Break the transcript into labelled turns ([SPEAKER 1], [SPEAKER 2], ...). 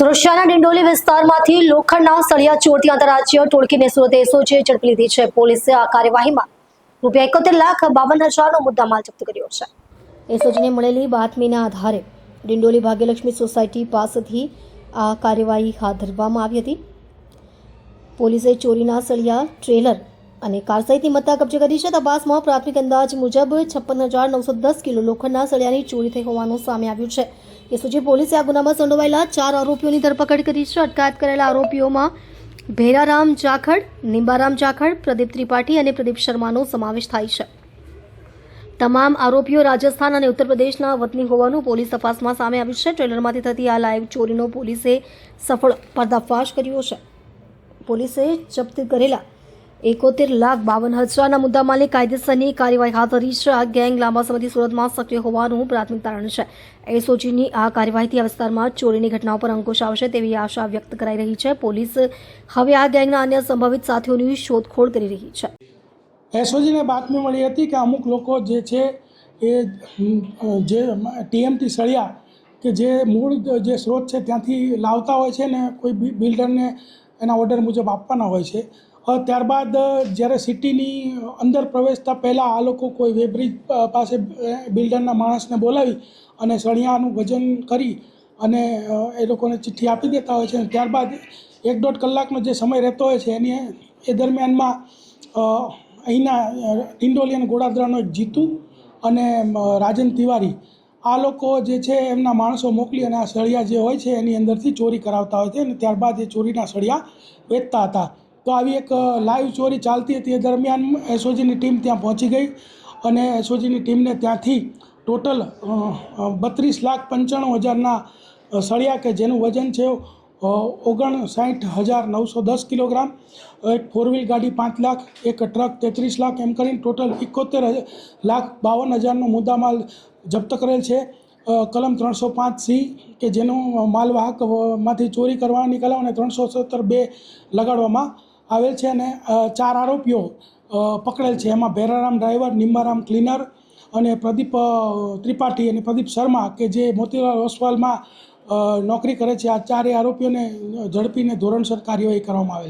[SPEAKER 1] સુરક્ષાના ડિંડોલી વિસ્તારમાંથી લોખંડના સળિયા ચોરતી આંતરરાજ્ય ટોળકીને સુરત એસઓજીએ ઝડપી લીધી છે। પોલીસે આ કાર્યવાહીમાં ₹71,52,000નો મુદ્દામાલ જપ્ત કર્યો છે। એસઓજીને મળેલી બાતમીના આધારે ડિંડોલી ભાગ્યલક્ષ્મી સોસાયટી પાસેથી આ કાર્યવાહી હાથ ધરવામાં આવી હતી। પોલીસે ચોરીના સળિયા, ટ્રેલર અને કાર સહિતની મત્તા કબજે કરી છે। તપાસમાં પ્રાથમિક અંદાજ મુજબ 56,910 કિલો લોખંડના સળિયાની ચોરી થઈ હોવાનું સામે આવ્યું છે। એસઓજી પોલીસે આ ગુનામાં સંડોવાયેલા 4 આરોપીઓની ધરપકડ કરી છે। અટકાયત કરેલા આરોપીઓમાં ભેરારામ જાખડ, નિંબારામ જાખડ, પ્રદીપ ત્રિપાઠી અને પ્રદીપ શર્માનો સમાવેશ થાય છે। તમામ આરોપીઓ રાજસ્થાન અને ઉત્તર પ્રદેશના વતની હોવાનું પોલીસ તપાસમાં સામે આવ્યું છે। ટ્રેલરમાંથી થતી આ લાઈવ ચોરીનો પોલીસે સફળ પર્દાફાશ કર્યો છે। પોલીસે જપ્ત કરેલા 71,52,000ના મુદ્દામાલની કાયદેસરની કાર્યવાહી હાથ ધરી છે। આ ગેંગ લાંબા સમયથી સુરતમાં સક્રિય હોવાનું પ્રાથમિક તારણ છે। એસઓજીની આ કાર્યવાહીથી આ વિસ્તારમાં ચોરીની ઘટનાઓ પર અંકુશ આવશે તેવી આશા વ્યક્ત કરાઈ રહી છે। પોલીસ હવે આ ગેંગના અન્ય સંભવિત સાથીઓની શોધખોળ કરી રહી છે।
[SPEAKER 2] એસઓજીને બાતમી મળી હતી કે અમુક લોકો જે છે એ જે ટીએમટી સળિયા કે જે મૂળ જે સ્ત્રોત છે ત્યાંથી લાવતા હોય છે ને કોઈ બિલ્ડરને એના ઓર્ડર મુજબ આપવાના હોય છે। ત્યારબાદ જ્યારે સિટીની અંદર પ્રવેશતા પહેલાં આ લોકો કોઈ વેબ્રિજ પાસે બિલ્ડરના માણસને બોલાવી અને સળિયાનું વજન કરી અને એ લોકોને ચિઠ્ઠી આપી દેતા હોય છે। ત્યારબાદ 1-1.5 કલાકનો જે સમય રહેતો હોય છે એ દરમિયાનમાં અહીંના ડિંડોલી અને ગોળાદરાનો એક જીતુ અને રાજન તિવારી આ લોકો જે છે એમના માણસો મોકલી અને આ સળિયા જે હોય છે એની અંદરથી ચોરી કરાવતા હોય છે અને ત્યારબાદ એ ચોરીના સળિયા વેચતા હતા। તો આવી એક લાઈવ ચોરી ચાલતી હતી। એ દરમિયાન એસઓજીની ટીમ ત્યાં પહોંચી ગઈ અને એસઓજીની ટીમને ત્યાંથી ટોટલ 32,95,000ના સળિયા કે જેનું વજન છે 59,910 કિલોગ્રામ, એક 4 વ્હીલ ગાડી 5 લાખ, એક ટ્રક 33 લાખ, એમ કરીને ટોટલ 71,52,000નો મુદ્દામાલ જપ્ત કરેલ છે। કલમ 305C કે જેનું માલવાહકમાંથી ચોરી કરવાની કલમ અને 317(2) લગાડવામાં આવેલ છે અને 4 આરોપીઓ પકડેલ છે। એમાં ભેરારામ ડ્રાઈવર, નિંબારામ ક્લીનર અને પ્રદીપ ત્રિપાઠી અને પ્રદીપ શર્મા કે જે મોતીલાલ ઓસવાલમાં નોકરી કરે છે। આ 4 આરોપીઓને ઝડપીને ધોરણસર કાર્યવાહી કરવામાં આવેલ છે।